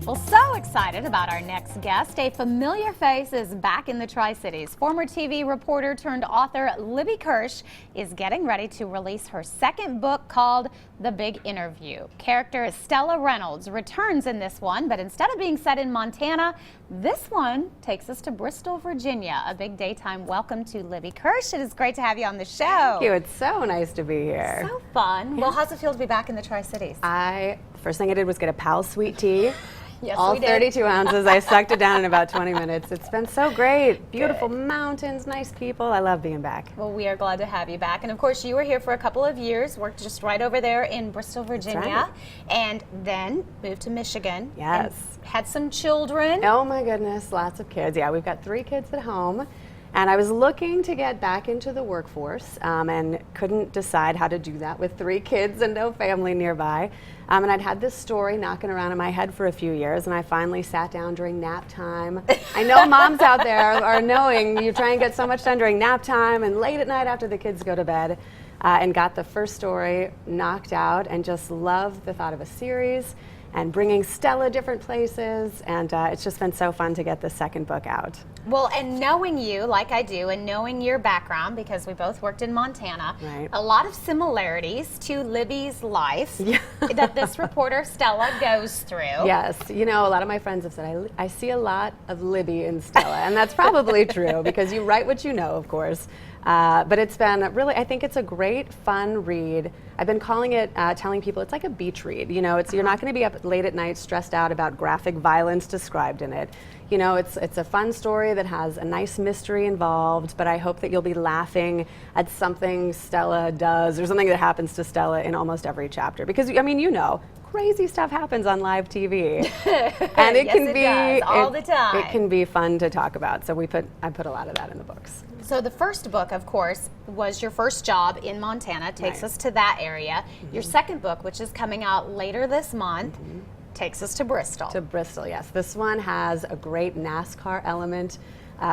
Well, so excited about our next guest. A familiar face is back in the Tri-Cities. Former TV reporter turned author Libby Kirsch is getting ready to release her second book called The Big Interview. Character Stella Reynolds returns in this one, but instead of being set in Montana, this one takes us to Bristol, Virginia. A big daytime welcome to Libby Kirsch. It is great to have you on the show. Thank you. It's so nice to be here. So fun. Yeah. Well, how's it feel to be back in the Tri-Cities? First thing I did was get a Pal Sweet Tea. Yes, all we did. 32 ounces. I sucked it down in about 20 minutes. It's been so great. Beautiful mountains, nice people. I love being back. Well, we are glad to have you back. And of course, you were here for a couple of years, worked just right over there in Bristol, Virginia, right. And then moved to Michigan. Yes. And had some children. Oh my goodness, lots of kids. Yeah, we've got 3 kids at home. And I was looking to get back into the workforce and couldn't decide how to do that with 3 kids and no family nearby. And I'd had this story knocking around in my head for a few years, and I finally sat down during nap time. I know moms out there are knowing you try and get so much done during nap time and late at night after the kids go to bed, and got the first story knocked out and just loved the thought of a series and bringing Stella different places, and it's just been so fun to get the second book out. Well, and knowing you like I do, and knowing your background, because we both worked in Montana, right. A lot of similarities to Libby's life that this reporter Stella goes through. Yes, you know, a lot of my friends have said, I see a lot of Libby in Stella, and that's probably true, because you write what you know, of course. But it's been really, I think it's a great, fun read. I've been calling it, telling people it's like a beach read. You know, you're not going to be up late at night stressed out about graphic violence described in it. You know, it's a fun story that has a nice mystery involved, but I hope that you'll be laughing at something Stella does or something that happens to Stella in almost every chapter. Because, I mean, you know, crazy stuff happens on live TV. And it yes, can it be does, all the time. It can be fun to talk about. So I put a lot of that in the books. So the first book, of course, was your first job in Montana, takes us to that area. Your second book, which is coming out later this month, takes us to Bristol. To Bristol, yes. This one has a great NASCAR element.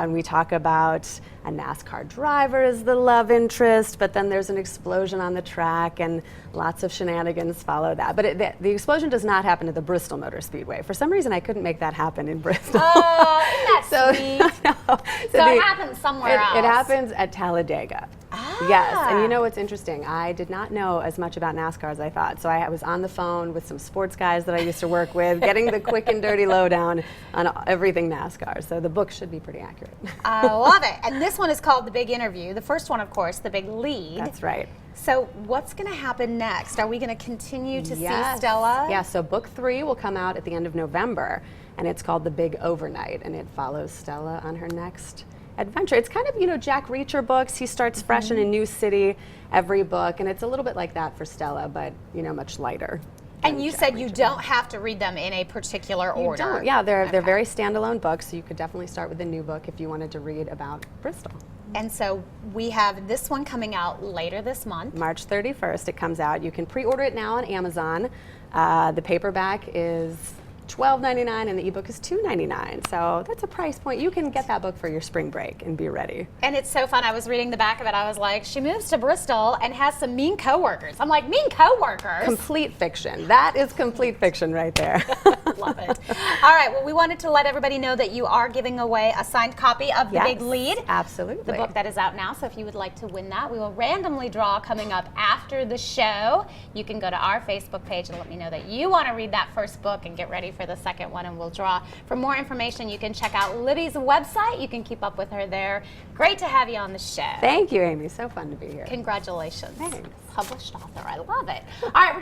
We talk about a NASCAR driver as the love interest, but then there's an explosion on the track and lots of shenanigans follow that. But the explosion does not happen at the Bristol Motor Speedway. For some reason, I couldn't make that happen in Bristol. Oh, isn't that sweet? No. So it happens somewhere else. It happens at Talladega. Ah. Yes, and you know what's interesting? I did not know as much about NASCAR as I thought. So I was on the phone with some sports guys that I used to work with, getting the quick and dirty lowdown on everything NASCAR. So the book should be pretty accurate. I love it. And this one is called The Big Interview. The first one, of course, The Big Lead. That's right. So what's going to happen next? Are we going to continue to see Stella? Yeah, so book 3 will come out at the end of November, and it's called The Big Overnight, and it follows Stella on her next adventure. It's kind of, you know, Jack Reacher books. He starts fresh in a new city every book, and it's a little bit like that for Stella, but, you know, much lighter. And you said you don't have to read them in a particular order. You don't. Yeah, they're very standalone books, so you could definitely start with the new book if you wanted to read about Bristol. And so we have this one coming out later this month. March 31st it comes out. You can pre-order it now on Amazon. The paperback is $12.99 and the ebook is $2.99. So that's a price point. You can get that book for your spring break and be ready. And it's so fun. I was reading the back of it. I was like, she moves to Bristol and has some mean coworkers. I'm like, mean coworkers? Complete fiction. That is complete fiction right there. Love it. All right. Well, we wanted to let everybody know that you are giving away a signed copy of The Big Lead. Absolutely. The book that is out now. So if you would like to win that, we will randomly draw coming up after the show. You can go to our Facebook page and let me know that you want to read that first book and get ready for the second one, and we'll draw. For more information, you can check out Libby's website. You can keep up with her there. Great to have you on the show. Thank you, Amy. So fun to be here. Congratulations. Thanks. Published author. I love it. All right.